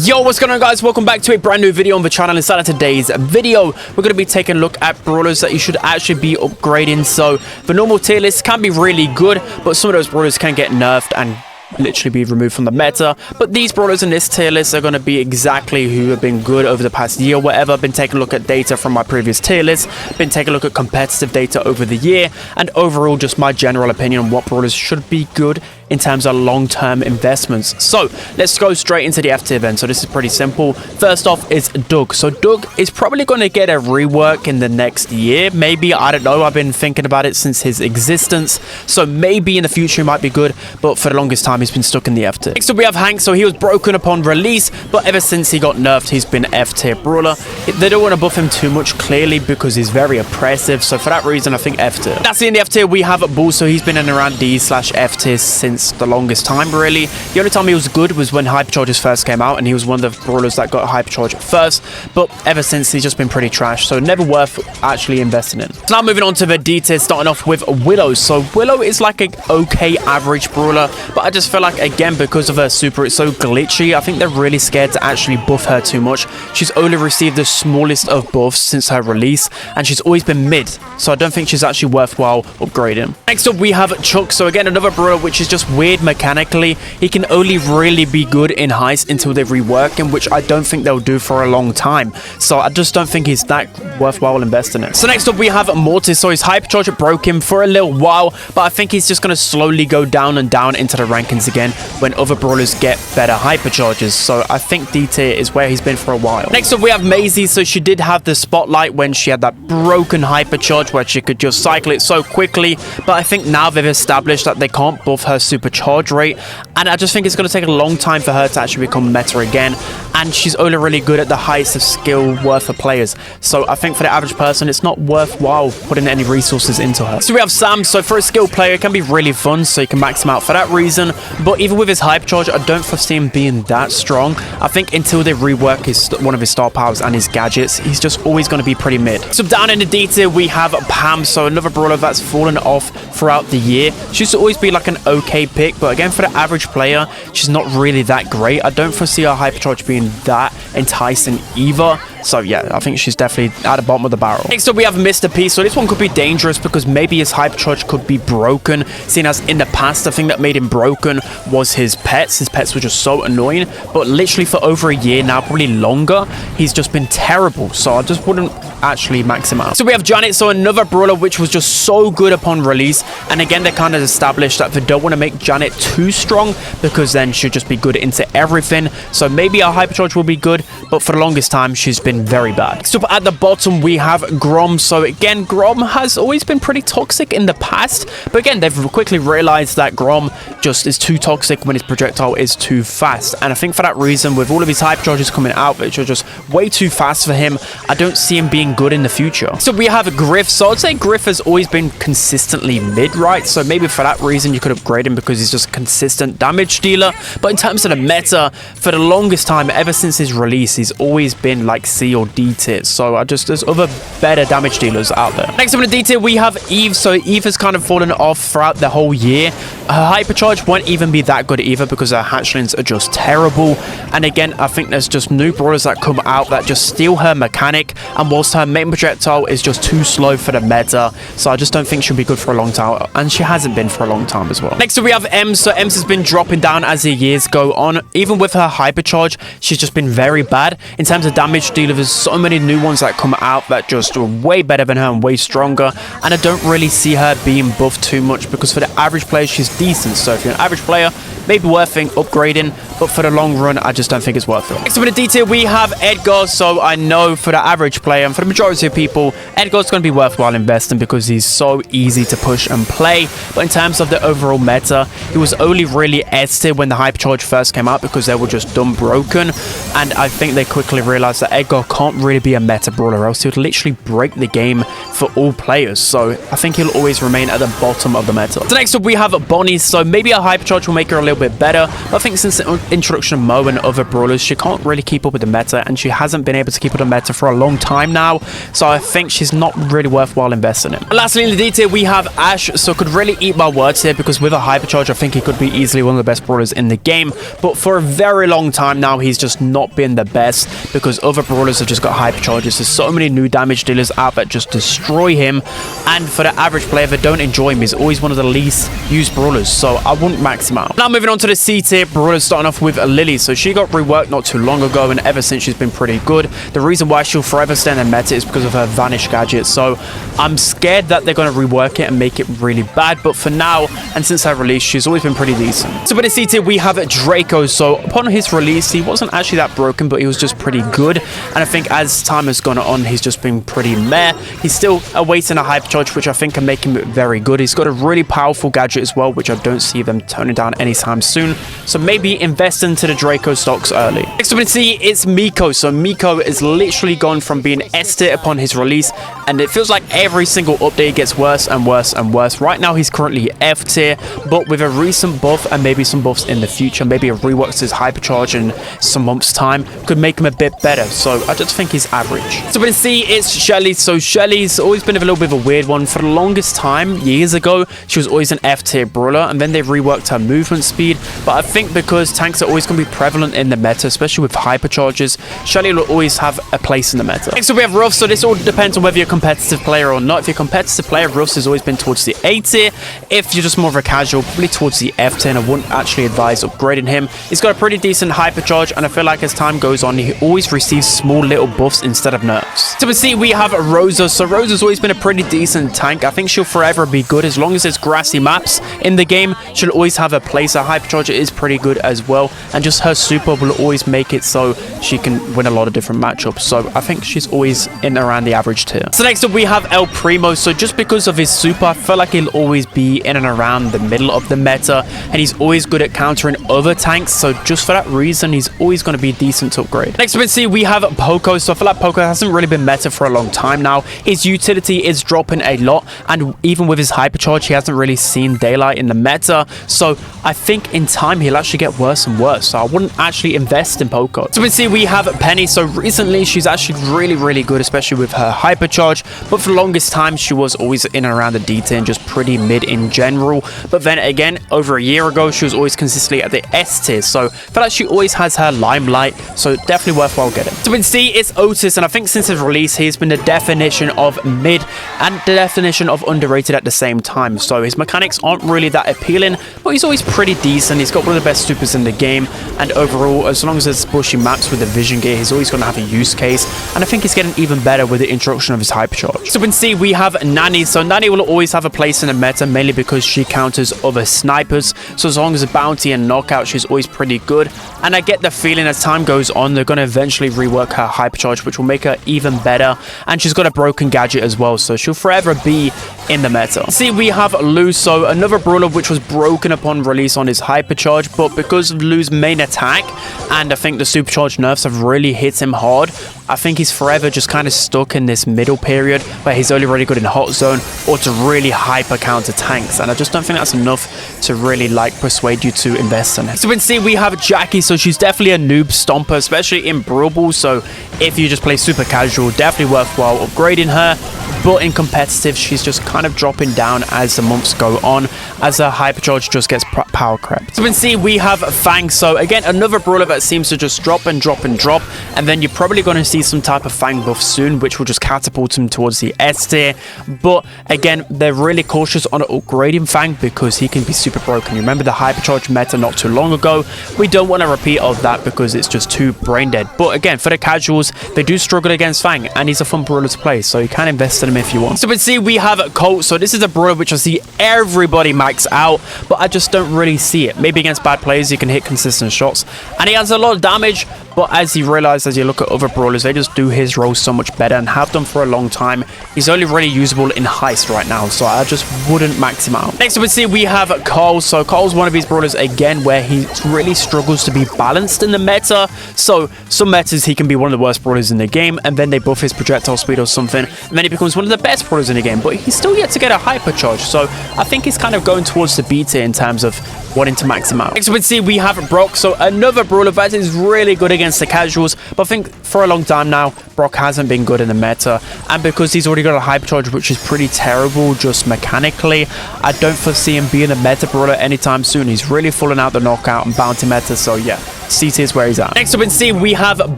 Yo, what's going on, guys? Welcome back to a brand new video on the channel. Inside of today's video, we're going to be taking a look at brawlers that you should actually be upgrading. So the normal tier list can be really good, but some of those brawlers can get nerfed and literally be removed from the meta. But these brawlers in this tier list are going to be exactly who have been good over the past year, whatever. Been taking a look at data from my previous tier list, been taking a look at competitive data over the year, and overall just my general opinion on what brawlers should be good in terms of long-term investments. So let's go straight into the F tier then. So this is pretty simple. First off is Doug. So Doug is probably going to get a rework in the next year. Maybe, I don't know. I've been thinking about it since his existence. So maybe in the future he might be good, but for the longest time he's been stuck in the F tier. Next up we have Hank. So he was broken upon release, but ever since he got nerfed, he's been F tier brawler. They don't want to buff him too much, clearly, because he's very oppressive. So for that reason, I think F tier. That's in the F tier. We have Bull. So he's been in around D/F tier since the longest time, really. The only time he was good was when hypercharges first came out, and he was one of the brawlers that got hypercharge first, but ever since he's just been pretty trash, so never worth actually investing in. So now moving on to the D tier, starting off with Willow. So Willow is like an okay average brawler, but I just feel like, again, because of her super, it's so glitchy, I think they're really scared to actually buff her too much. She's only received the smallest of buffs since her release, and she's always been mid, so I don't think she's actually worthwhile upgrading. Next up we have Chuck. So again, another brawler which is just weird mechanically. He can only really be good in heist until they rework him, which I don't think they'll do for a long time, so I just don't think he's that worthwhile investing in. So next up we have Mortis. So his hypercharge broke him for a little while, but I think he's just going to slowly go down and down into the rankings again when other brawlers get better hypercharges, so I think D tier is where he's been for a while. Next up we have Maisie. So she did have the spotlight when she had that broken hypercharge where she could just cycle it so quickly, but I think now they've established that they can't buff her supercharge rate, and I just think it's going to take a long time for her to actually become meta again, and she's only really good at the highest of skill worth of players, so I think for the average person it's not worthwhile putting any resources into her. So we have Sam. So for a skilled player it can be really fun, so you can max him out for that reason, but even with his hypercharge I don't foresee him being that strong. I think until they rework one of his star powers and his gadgets, he's just always going to be pretty mid. So down in the D tier we have Pam. So another brawler that's fallen off throughout the year. She used to always be like an okay pick, but again, for the average player, she's not really that great. I don't foresee her hypercharge being that enticing either. So yeah, I think she's definitely at the bottom of the barrel. Next up we have Mr. P. So this one could be dangerous because maybe his hypercharge could be broken, seeing as in the past the thing that made him broken was his pets. His pets were just so annoying, but literally for over a year now, probably longer, he's just been terrible, so I just wouldn't actually max him out. So we have Janet. So another brawler which was just so good upon release, and again they kind of established that they don't want to make Janet too strong because then she'll just be good into everything, so maybe our hypercharge will be good, but for the longest time she's been very bad. Next up at the bottom we have Grom. So again, Grom has always been pretty toxic in the past, but again they've quickly realized that Grom just is too toxic when his projectile is too fast, and I think for that reason, with all of his hypercharges coming out which are just way too fast for him, I don't see him being good in the future. So we have Griff. So I'd say Griff has always been consistently mid, right? So maybe for that reason you could upgrade him because he's just a consistent damage dealer, but in terms of the meta, for the longest time, ever since his release, he's always been like C or D tier, so there's other better damage dealers out there. Next up in the D tier we have Eve. So Eve has kind of fallen off throughout the whole year. Her hypercharge won't even be that good either because her hatchlings are just terrible, and again I think there's just new brawlers that come out that just steal her mechanic, and whilst her main projectile is just too slow for the meta, so I just don't think she'll be good for a long time, and she hasn't been for a long time as well. Next up we have Ems. So Ems has been dropping down as the years go on. Even with her hypercharge, she's just been very bad in terms of damage dealer. There's so many new ones that come out that just are way better than her and way stronger, and I don't really see her being buffed too much because for the average player she's decent, so if you're an average player, maybe worth upgrading, but for the long run I just don't think it's worth it. Next up in the D tier we have Edgar. So I know for the average player and for the majority of people, Edgar's going to be worthwhile investing because he's so easy to push and play, but in terms of the overall meta, he was only really S tier when the hypercharge first came out because they were just dumb broken, and I think they quickly realized that Edgar can't really be a meta brawler, or else he would literally break the game for all players, so I think he'll always remain at the bottom of the meta. So next up we have Bonnie. So maybe a hypercharge will make her a little little bit better. But I think since the introduction of Mo and other brawlers, she can't really keep up with the meta, and she hasn't been able to keep up with the meta for a long time now. So I think she's not really worthwhile investing in. And lastly, in the D tier, we have Ash. So could really eat my words here, because with a hypercharge, I think he could be easily one of the best brawlers in the game. But for a very long time now, he's just not been the best, because other brawlers have just got hypercharges. There's so many new damage dealers out that just destroy him, and for the average player that don't enjoy him, he's always one of the least used brawlers, so I wouldn't max him out. Now moving on to the C tier brawlers, starting off with Lily. So she got reworked not too long ago, and ever since she's been pretty good. The reason why she'll forever stay in the meta is because of her vanish gadget, so I'm scared that they're going to rework it and make it really bad, but for now, and since her release, she's always been pretty decent. So with the C tier, we have Draco. So upon his release, he wasn't actually that broken, but he was just pretty good, and I think as time has gone on, he's just been pretty meh. He's still awaiting a hypercharge, which I think can make him very good. He's got a really powerful gadget as well, which I don't see them turning down anytime soon, so maybe invest into the Draco stocks early. Next up in C, it's Miko. So Miko is literally gone from being S tier upon his release, and it feels like every single update gets worse and worse and worse. Right now he's currently F tier, but with a recent buff and maybe some buffs in the future, maybe a rework to his hypercharge in some months time could make him a bit better, so I just think he's average. So in C, it's Shelly. So Shelly's always been a little bit of a weird one. For the longest time, years ago, she was always an F tier brawler, and then they reworked her movement speed, but I think because tanks are always going to be prevalent in the meta, especially with hypercharges, Shelly will always have a place in the meta. Next up we have Ruff. So this all depends on whether you're a competitive player or not. If you're a competitive player, Ruff has always been towards the A tier. If you're just more of a casual, probably towards the F tier, and I wouldn't actually advise upgrading him. He's got a pretty decent hypercharge, and I feel like as time goes on, he always receives small little buffs instead of nerfs. So we see we have Rosa. So Rosa's always been a pretty decent tank. I think she'll forever be good as long as there's grassy maps in the game. She'll always have a place. Her hypercharge is pretty good as well, and just her super will always make it so she can win a lot of different matchups. So I think she's always in around the average tier. So next up we have El Primo. So just because of his super, I feel like he'll always be in and around the middle of the meta, and he's always good at countering other tanks, so just for that reason he's always going to be decent to upgrade. Next up in C, we have Poco. So I feel like Poco hasn't really been meta for a long time now. His utility is dropping a lot, and even with his hypercharge, he hasn't really seen daylight in the meta, so I think in time he'll actually get worse and worse, so I wouldn't actually invest in Poco. So we see we have Penny. So recently she's actually really good, especially with her hypercharge, but for the longest time she was always in and around the D tier and just pretty mid in general. But then again, over a year ago she was always consistently at the S tier, so I feel like she always has her limelight, so definitely worthwhile getting. So in C, it's Otis, and I think since his release he's been the definition of mid and the definition of underrated at the same time. So his mechanics aren't really that appealing, but he's always pretty decent. He's got one of the best supers in the game, and overall, as long as there's bushy maps with the vision gear, he's always going to have a use case, and I think he's getting even better with the introduction of his hypercharge. So in C, we have Nani. So Nani will always have a place in the meta, mainly because she counters other snipers, so as long as a bounty and knockout, she's always pretty good, and I get the feeling as time goes on they're going to eventually rework her hypercharge, which will make her even better, and she's got a broken gadget as well, so she'll forever be in the meta. See, we have Lu. So another brawler which was broken upon release on his hypercharge, but because of Lu's main attack, and I think the supercharge nerfs have really hit him hard, I think he's forever just kind of stuck in this middle period where he's only really good in hot zone or to really hyper counter tanks, and I just don't think that's enough to really persuade you to invest in it. So in C, we have Jackie. So she's definitely a noob stomper, especially in Brawl, so if you just play super casual, definitely worthwhile upgrading her. But in competitive, she's just kind of dropping down as the months go on, as her hypercharge just gets power crept. So in C, we have Fang. So again, another brawler that seems to just drop and drop and drop, and then you're probably going to see some type of Fang buff soon, which will just catapult him towards the S tier. But again, they're really cautious on upgrading Fang because he can be super broken. You remember the hypercharge meta not too long ago? We don't want a repeat of that because it's just too brain dead. But again, for the casuals, they do struggle against Fang, and he's a fun brawler to play, so you can invest in him if you want. So we see we have Colt. So this is a brawler which I see everybody max out, but I just don't really see it. Maybe against bad players you can hit consistent shots, and he has a lot of damage, but as you realize, as you look at other brawlers, they just do his role so much better and have done for a long time. He's only really usable in Heist right now, so I just wouldn't max him out. Next up we see we have Carl. So Carl's one of these brawlers again where he really struggles to be balanced in the meta. So some metas he can be one of the worst brawlers in the game, and then they buff his projectile speed or something, and then he becomes one of the best brawlers in the game, but he's still yet to get a hypercharge. So I think he's kind of going towards the B tier in terms of wanting to max him out. Next up in C, we have Brock. So another brawler that is really good against the casuals, but I think for a long time now, Brock hasn't been good in the meta, and because he's already got a hypercharge, which is pretty terrible just mechanically, I don't foresee him being a meta brawler anytime soon. He's really falling out the knockout and bounty meta, so yeah, C tier is where he's at. Next up in C, we have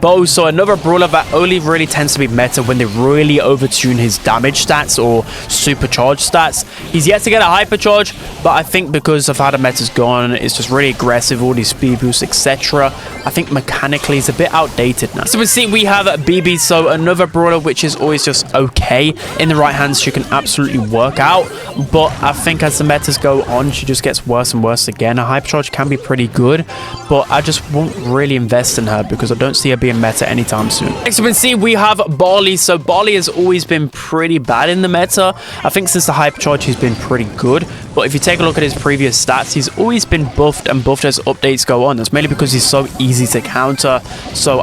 Bo. So another brawler that only really tends to be meta when they really overtune his damage stats or supercharge stats. He's yet to get a hypercharge, but I think because of how the meta's gone, it's just really aggressive, all these speed boosts, etc. I think mechanically he's a bit outdated now. So we see we have BB. So another brawler which is always just okay. In the right hands, she can absolutely work out, but I think as the metas go on, she just gets worse and worse again. A hypercharge can be pretty good, but I just won't really invest in her because I don't see her being meta anytime soon. Next up in C, we have Brawlers. So Brawlers has always been pretty bad in the meta. I think since the hypercharge, he's been pretty good, but if you take a look at his previous stats, he's always been buffed and buffed as updates go on. That's mainly because he's so easy to counter, so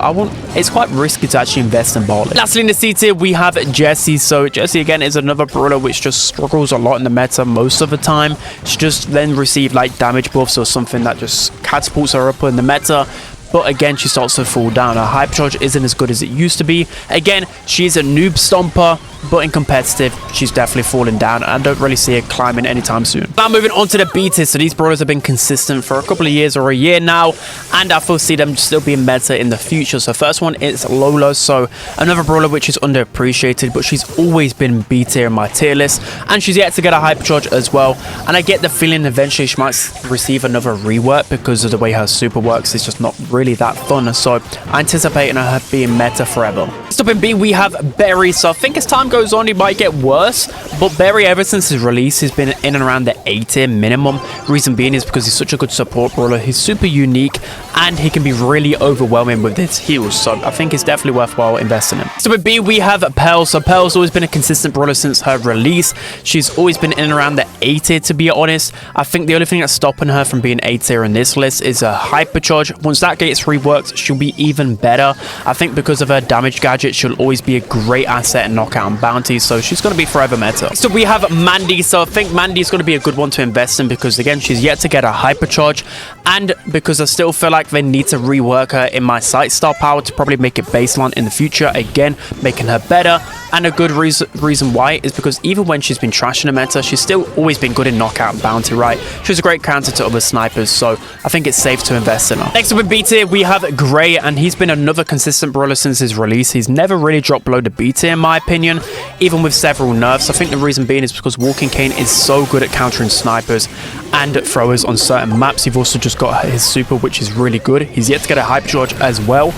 it's quite risky to actually invest in Brawlers. Lastly in the C tier, we have Jessie. So Jessie again is another brawler which just struggles a lot in the meta most of the time. She just then receives like damage buffs or something that just catapults her up in the meta. But again, she starts to fall down. Her hypercharge isn't as good as it used to be. Again, she's a noob stomper, but in competitive, she's definitely falling down. I don't really see her climbing anytime soon. Now moving on to the B tier. So these brawlers have been consistent for a couple of years or a year now, and I foresee them still being meta in the future. So first one is Lola. So another brawler which is underappreciated, but she's always been B tier in my tier list, and she's yet to get a hypercharge as well. And I get the feeling eventually she might receive another rework because of the way her super works. It's just not really that fun, so I anticipate her being meta forever. Next up in B, we have Berry. So I think as time goes on, he might get worse, but Berry ever since his release has been in and around the A tier minimum. Reason being is because he's such a good support brawler. He's super unique, and he can be really overwhelming with his heals, so I think it's definitely worthwhile investing in. So with B, we have Pearl. So Pearl's always been a consistent brawler since her release. She's always been in and around the A tier, to be honest. I think the only thing that's stopping her from being A tier in this list is a hypercharge. Once that gets reworked, she'll be even better. I think because of her damage gadget, she'll always be a great asset in knockout and bounty, so she's going to be forever meta. So we have Mandy. So I think Mandy is going to be a good one to invest in because again, she's yet to get a hypercharge, and because I still feel like they need to rework her in my sight star power to probably make it baseline in the future, again making her better. And a good reason why is because even when she's been trashing the meta, she's still always been good in knockout and bounty, right? She's a great counter to other snipers, so I think it's safe to invest in her. Next up in B tier, we have Gray, and he's been another consistent brawler since his release. He's never really dropped below the B tier in my opinion, even with several nerfs. I think the reason being is because Walking Cane is so good at countering snipers and throwers on certain maps. You've also just got his super, which is really good. He's yet to get a hypercharge as well.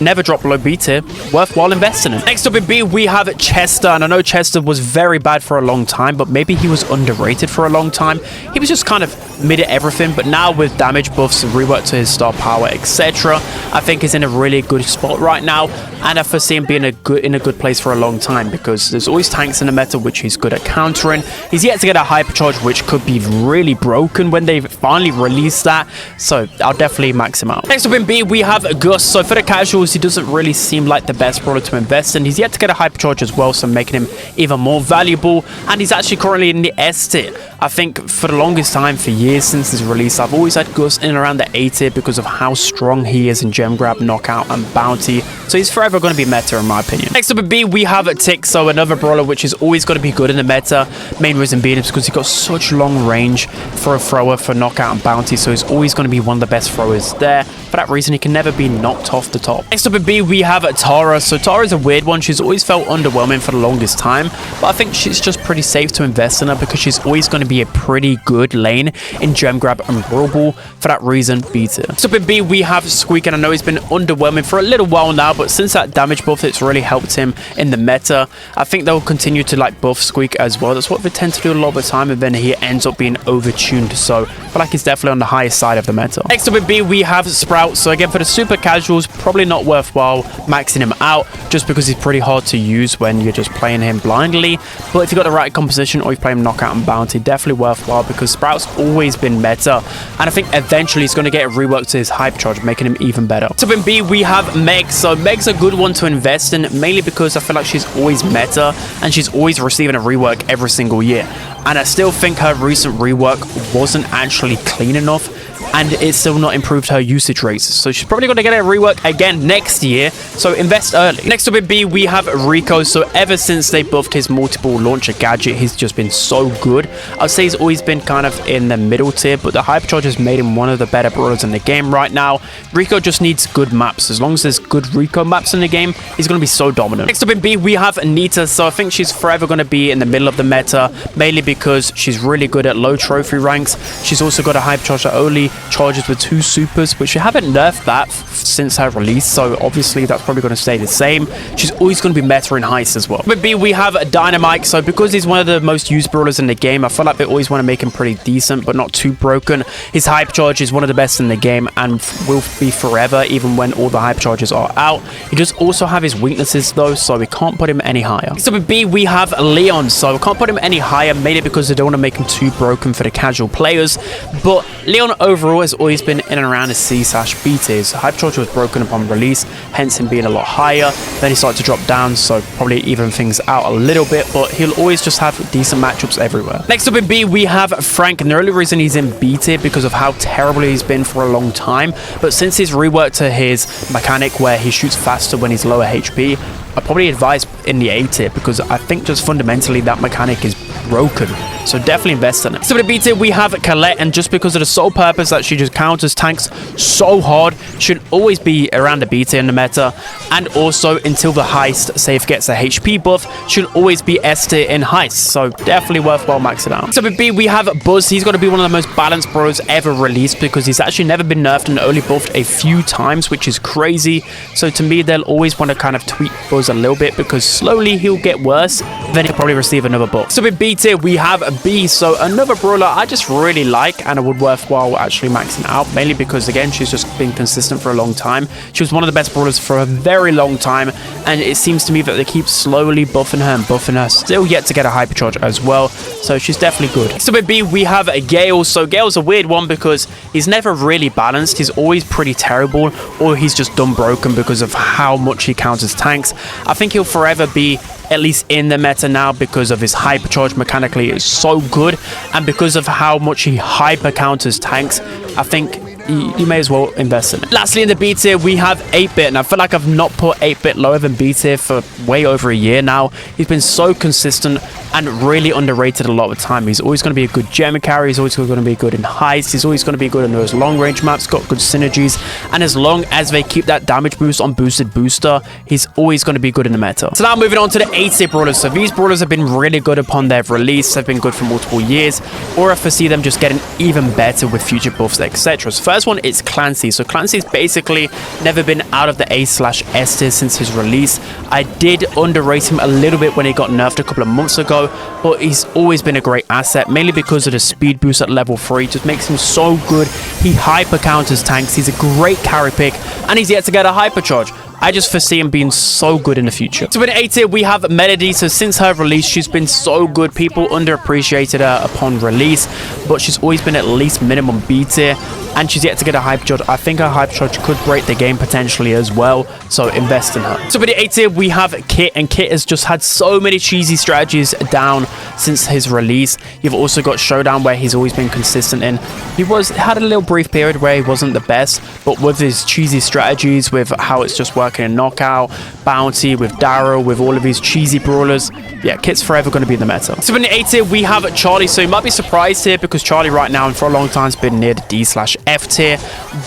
Never drop below B tier, worthwhile investing in. Next up in B, we have Chester, and I know Chester was very bad for a long time, but maybe he was underrated for a long time. He was just kind of mid at everything, but now with damage buffs and rework to his star power, etc., I think he's in a really good spot right now, and I foresee him being in a good place for a long time because there's always tanks in the meta which he's good at countering. He's yet to get a hypercharge, which could be really broken when they finally release that, so I'll definitely max him out. Next up in B, we have Gus. So for the casuals, he doesn't really seem like the best brawler to invest in. He's yet to get a hypercharge as well, so making him even more valuable, and he's actually currently in the S tier. I think for the longest time, for years since his release, I've always had Gus in and around the A tier because of how strong he is in gem grab, knockout, and bounty, so he's forever going to be meta in my opinion. Next up in B, we have Tick. So another brawler which is always going to be good in the meta. Main reason being is because he's got such long range for a thrower for knockout and bounty, so he's always going to be one of the best throwers there. For that reason, he can never be knocked off the top. Next up in B, we have Tara. So Tara is a weird one. She's always felt underwhelming for the longest time, but I think she's just pretty safe to invest in her because she's always going to be a pretty good lane in gem grab and Brawl. For that reason, B tier. Next up in B, we have Squeak, and I know he's been underwhelming for a little while now, but since that damage buff, it's really helped him in the meta. I think they'll continue to like buff Squeak as well. That's what they tend to do a lot of the time, and then he ends up being overtuned, so I feel like he's definitely on the highest side of the meta. Next up in B, we have Sprout. So again, for the super casuals, probably not worthwhile maxing him out just because he's pretty hard to use when you're just playing him blindly. But if you've got the right composition or you play him knockout and bounty, definitely worthwhile because Sprout's always been meta, and I think eventually he's going to get a rework to his hypercharge, making him even better. So in B, we have Meg. So Meg Meg's a good one to invest in, mainly because I feel like she's always meta and she's always receiving a rework every single year. And I still think her recent rework wasn't actually clean enough, and it's still not improved her usage rates. So she's probably going to get a rework again next year, so invest early. Next up in B, we have Rico. So ever since they buffed his multiple launcher gadget, he's just been so good. I'd say he's always been kind of in the middle tier, but the hypercharge has made him one of the better brawlers in the game right now. Rico just needs good maps. As long as there's good Rico maps in the game, he's going to be so dominant. Next up in B, we have Anita. So I think she's forever going to be in the middle of the meta, mainly because she's really good at low trophy ranks. She's also got a hypercharge that only charges with 2 supers, which you haven't nerfed that since her release, so obviously that's probably going to stay the same. She's always going to be meta in heist as well. With B, we have Dynamite. So because he's one of the most used brawlers in the game, I feel like they always want to make him pretty decent but not too broken. His hypercharge is one of the best in the game and will be forever, even when all the hypercharges are out. He does also have his weaknesses though, so we can't put him any higher. So with B, we have Leon. So we can't put him any higher, mainly because they don't want to make him too broken for the casual players. But Leon overall has always been in and around the C/B tiers. Hypercharge was broken upon release, hence him being a lot higher. Then he started to drop down, so probably even things out a little bit, but he'll always just have decent matchups everywhere. Next up in B, we have Frank, and the only reason he's in B tier because of how terrible he's been for a long time. But since he's reworked to his mechanic where he shoots faster when he's lower HP, I'd probably advise in the A tier because I think just fundamentally that mechanic is broken. So definitely invest in it. So for the B tier, we have Colette, and just because of the sole purpose that she just counters tanks so hard, should always be around the B tier in the meta. And also until the heist safe gets a HP buff, should always be S tier in heist. So definitely worthwhile maxing out. So for B, we have Buzz. He's got to be one of the most balanced brawlers ever released because he's actually never been nerfed and only buffed a few times, which is crazy. So to me, they'll always want to kind of tweak Buzz a little bit because slowly he'll get worse, then he'll probably receive another buff. So with B tier, we have B. So another brawler I just really like and I would worthwhile actually maxing out, mainly because again, she's just been consistent for a long time. She was one of the best brawlers for a very long time, and it seems to me that they keep slowly buffing her and buffing her, still yet to get a hypercharge as well. So she's definitely good. So with B, we have Gale. So Gale's a weird one because he's never really balanced. He's always pretty terrible, or he's just done broken because of how much he counters tanks. I think he'll forever be at least in the meta now because of his hypercharge mechanically is so good, and because of how much he hyper counters tanks, I think you may as well invest in it. Lastly, in the B tier, we have 8-Bit, and I feel like I've not put 8-Bit lower than B tier for way over a year now. He's been so consistent and really underrated a lot of the time. He's always going to be a good gem carry. He's always going to be good in heist. He's always going to be good in those long range maps, got good synergies, and as long as they keep that damage boost on boosted booster, he's always going to be good in the meta. So now moving on to the A tier brawlers. So these brawlers have been really good upon their release. They've been good for multiple years, or I foresee them just getting even better with future buffs, etc. So first one is Clancy. So Clancy's basically never been out of the A/S tier since his release. I did underrate him a little bit when he got nerfed a couple of months ago, but he's always been a great asset, mainly because of the speed boost at level 3. Just makes him so good. He hyper counters tanks. He's a great carry pick, and he's yet to get a hypercharge. I just foresee him being so good in the future. So in A tier, we have Melody. So since her release, she's been so good. People underappreciated her upon release, but she's always been at least minimum B tier, and she's yet to get a hypercharge. I think her hypercharge could break the game potentially as well, so invest in her. So in the A tier, we have Kit, and Kit has just had so many cheesy strategies down since his release. You've also got Showdown, where he's always been consistent in. He had a little brief period where he wasn't the best, but with his cheesy strategies, with how it's just working in Knockout, Bounty, with Daryl, with all of these cheesy brawlers, yeah, Kit's forever going to be in the meta. So in the A tier, we have Charlie. So you might be surprised here because Charlie right now and for a long time has been near the D/F tier,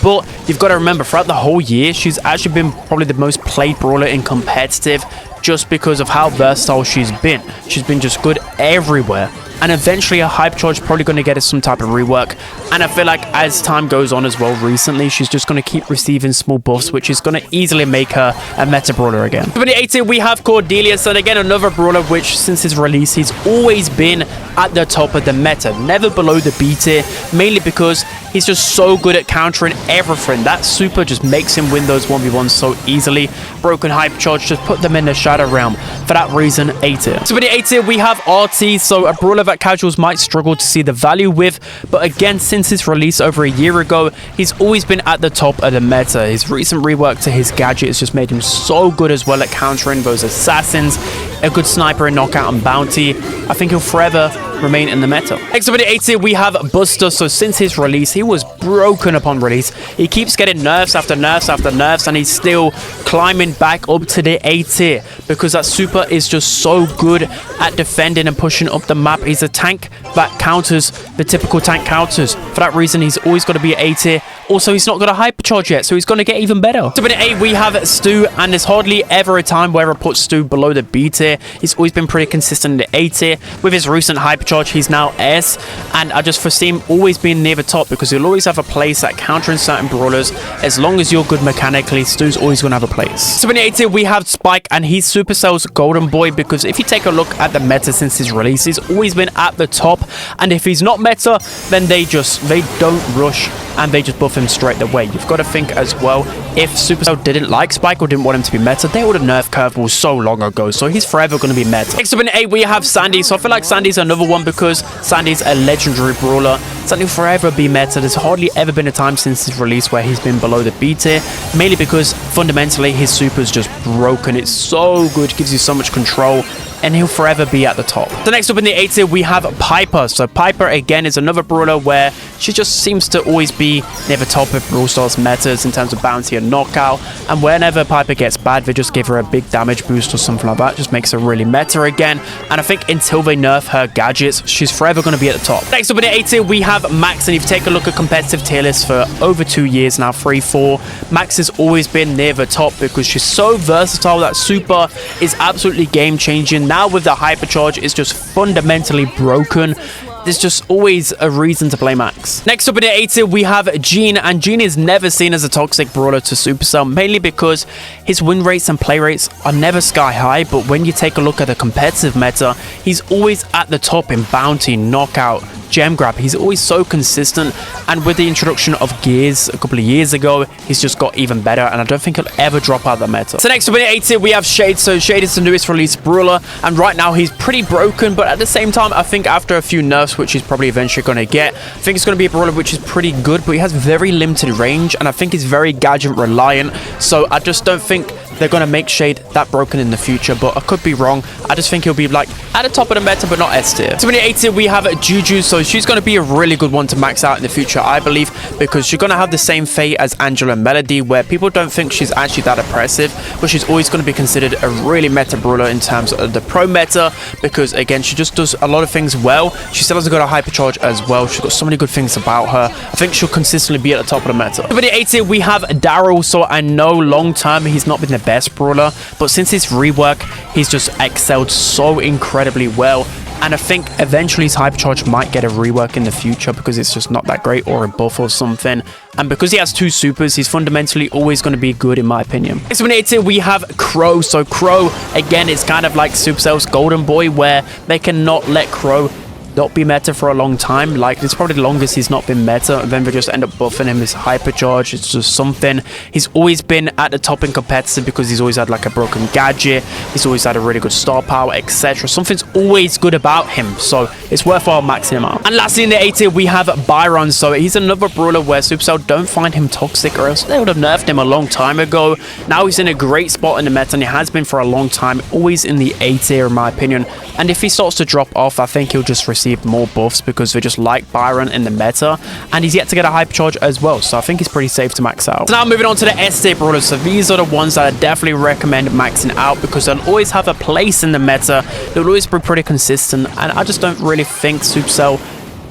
but you've got to remember throughout the whole year, she's actually been probably the most played brawler in competitive, just because of how versatile she's been. She's been just good everywhere. And eventually a hypercharge is probably going to get us some type of rework. And I feel like as time goes on as well, recently, she's just going to keep receiving small buffs, which is going to easily make her a meta brawler again. For the A tier, we have Cordelius, and again, another brawler which since his release, he's always been at the top of the meta, never below the B tier, mainly because he's just so good at countering everything. That super just makes him win those 1v1s so easily. Broken hypercharge, just put them in the shadow Shadow Realm. For that reason, A tier. So in the A tier, we have RT, so a brawler that casuals might struggle to see the value with, but again, since his release over a year ago, he's always been at the top of the meta. His recent rework to his gadget has just made him so good as well at countering those assassins, a good sniper and knockout and bounty. I think he'll forever remain in the meta. Next up in the A tier, we have Buster. So since his release, he was broken upon release. He keeps getting nerfs after nerfs after nerfs, and he's still climbing back up to the A tier because that super is just so good at defending and pushing up the map. He's a tank that counters the typical tank counters. For that reason, he's always got to be A tier. Also, he's not got a hypercharge yet, so he's going to get even better. So in the A, we have Stu, and there's hardly ever a time where I put Stu below the B tier. He's always been pretty consistent in the A tier. With his recent hypercharge, he's now S, and I just foresee him always being near the top because he'll always have a place at countering certain brawlers. As long as you're good mechanically, Stu's always going to have a place. So in the A tier, we have Spike, and he's Supercell's golden boy because if you take a look at the meta since his release, he's always been at the top, and if he's not meta, then they don't rush and they just buff him straight away. You've got to think as well, if Supercell didn't like Spike or didn't want him to be meta, they would have nerfed curveballs so long ago, so he's forever going to be meta. Next up in the A, we have Sandy. So I feel like Sandy's another one because Sandy's a legendary brawler. Sandy will forever be meta. There's hardly ever been a time since his release where he's been below the B tier, mainly because fundamentally his super's just broken. It's so good, gives you so much control, and he'll forever be at the top. So next up in the A tier, we have Piper. So Piper, again, is another brawler where she just seems to always be near the top of Brawl Stars metas in terms of bounty and knockout. And whenever Piper gets bad, they just give her a big damage boost or something like that. Just makes her really meta again. And I think until they nerf her gadgets, she's forever going to be at the top. Next up in the A tier, we have Max. And if you take a look at competitive tier lists for over 2 years now, 3-4, Max has always been near the top because she's so versatile. That super is absolutely game-changing. Now with the hypercharge, it's just fundamentally broken. There's just always a reason to play Max. Next up in the A tier, we have Gene, and Gene is never seen as a toxic brawler to Supercell, mainly because his win rates and play rates are never sky high, but when you take a look at the competitive meta, he's always at the top in bounty, knockout, gem grab. He's always so consistent, and with the introduction of gears a couple of years ago, he's just got even better, and I don't think he'll ever drop out of the meta. So next up in the A tier, we have Shade. So Shade is the newest released brawler, and right now he's pretty broken, but at the same time, I think after a few nerfs, which he's probably eventually going to get, I think it's going to be a brawler which is pretty good, but he has very limited range, and I think he's very gadget reliant, so I just don't think they're going to make Shade that broken in the future, but I could be wrong. I just think he'll be like at the top of the meta, but not S tier. So in the A tier, we have Juju. So she's going to be a really good one to max out in the future, I believe, because she's going to have the same fate as Angela and Melody, where people don't think she's actually that oppressive, but she's always going to be considered a really meta brawler in terms of the pro meta, because again, she just does a lot of things well. She still hasn't got a hypercharge as well. She's got so many good things about her. I think she'll consistently be at the top of the meta. So in the A tier, we have Daryl. So I know long term he's not been the best brawler, but since his rework, he's just excelled so incredibly well. And I think eventually his hypercharge might get a rework in the future because it's just not that great, or a buff or something. And because he has 2 supers, he's fundamentally always going to be good in my opinion. Next up in A tier, we have Crow. So Crow, again, is kind of like Supercell's golden boy, where they cannot let Crow not be meta for a long time. Like, it's probably the longest he's not been meta, and then they just end up buffing him his hypercharge. It's just something. He's always been at the top in competitive because he's always had like a broken gadget, he's always had a really good star power, etc. Something's always good about him, so it's worthwhile maxing him out. And lastly in the A tier, we have Byron. So he's another brawler where Supercell don't find him toxic, or else they would have nerfed him a long time ago. Now he's in a great spot in the meta, and he has been for a long time, always in the A tier in my opinion. And if he starts to drop off, I think he'll just receive more buffs because they just like Byron in the meta, and he's yet to get a hypercharge as well, so I think he's pretty safe to max out. So now moving on to the S tier brawlers. So these are the ones that I definitely recommend maxing out because they'll always have a place in the meta. They'll always be pretty consistent, and I just don't really think Supercell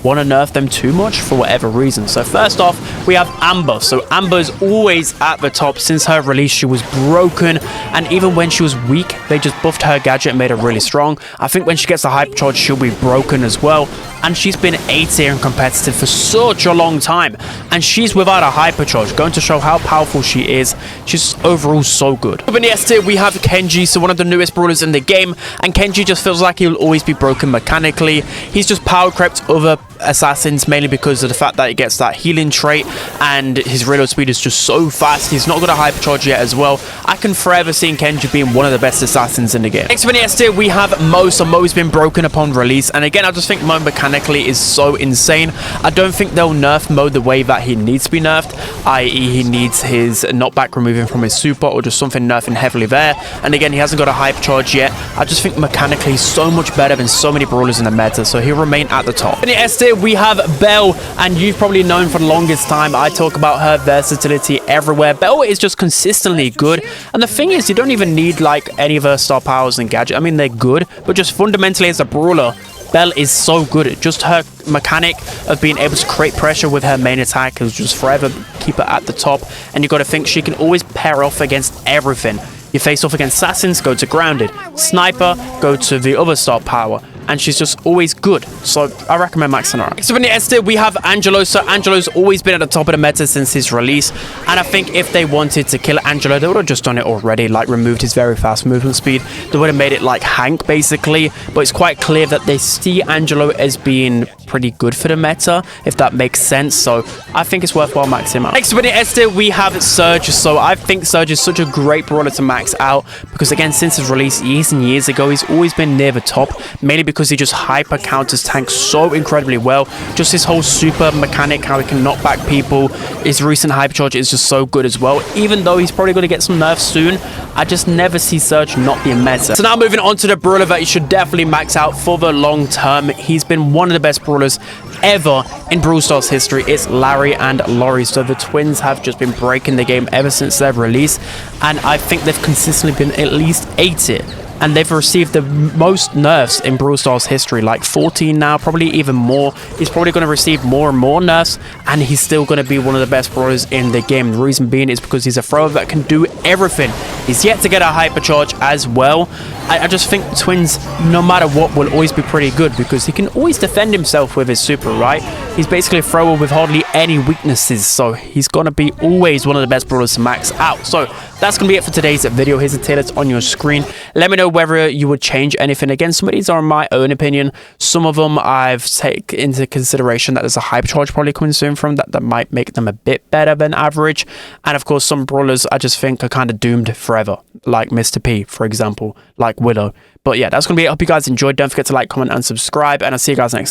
want to nerf them too much for whatever reason. So first off, we have Amber. So Amber's always at the top. Since her release, she was broken, and even when she was weak, they just buffed her gadget and made her really strong. I think when she gets the hypercharge, she'll be broken as well, and she's been A tier and competitive for such a long time, and she's without a hypercharge, going to show how powerful she is. She's overall so good. Up in the S tier, we have Kenji. So one of the newest brawlers in the game, and Kenji just feels like he'll always be broken mechanically. He's just power crept over assassins, mainly because of the fact that he gets that healing trait and his reload speed is just so fast. He's not got a hypercharge yet as well. I can forever see Kenji being one of the best assassins in the game. Next up in the S tier, we have Mo. So Mo's been broken upon release, and again, I just think Mo mechanically is so insane. I don't think they'll nerf Mo the way that he needs to be nerfed, i.e. he needs his knockback removing from his super or just something nerfing heavily there. And again, he hasn't got a hypercharge yet. I just think mechanically he's so much better than so many brawlers in the meta, so he'll remain at the top. In the S tier, we have Belle, and you've probably known for the longest time I talk about her versatility everywhere. Belle is just consistently good, and the thing is, you don't even need like any of her star powers and gadgets. I mean, they're good, but just fundamentally as a brawler, Belle is so good. Just her mechanic of being able to create pressure with her main attack is just forever keep her at the top. And you got to think she can always pair off against everything. You face off against assassins, go to grounded. Sniper, go to the other star power. And she's just always good. So I recommend maxing her out. Next up in the S tier, we have Angelo. So Angelo's always been at the top of the meta since his release. And I think if they wanted to kill Angelo, they would have just done it already. Like removed his very fast movement speed. They would have made it like Hank basically. But it's quite clear that they see Angelo as being pretty good for the meta, if that makes sense. So I think it's worthwhile maxing him out. Next up in the S tier, we have Surge. So I think Surge is such a great brawler to max out. Because again, since his release years and years ago, he's always been near the top. Mainly because he just hyper counters tanks so incredibly well. Just his whole super mechanic, how he can knock back people. His recent hypercharge is just so good as well. Even though he's probably going to get some nerfs soon, I just never see Surge not being meta. So now moving on to the brawler that you should definitely max out for the long term. He's been one of the best brawlers ever in Brawl Stars history. It's Larry and Laurie. So the twins have just been breaking the game ever since their release, and I think they've consistently been at least 8 tier. And they've received the most nerfs in Brawl Stars history, like 14 now, probably even more. He's probably going to receive more and more nerfs, and he's still going to be one of the best brawlers in the game. The reason being is because he's a thrower that can do everything. He's yet to get a hypercharge as well. I just think twins, no matter what, will always be pretty good because he can always defend himself with his super, right? He's basically a thrower with hardly any weaknesses, so he's going to be always one of the best brawlers to max out. So that's going to be it for today's video. Here's the tier list on your screen. Let me know whether you would change anything. Again, some of these are my own opinion. Some of them I've taken into consideration that there's a hypercharge probably coming soon from that might make them a bit better than average. And of course, some brawlers I just think are kind of doomed forever, like Mr. P, for example, like Willow. But yeah, that's going to be it. I hope you guys enjoyed. Don't forget to like, comment, and subscribe, and I'll see you guys next time.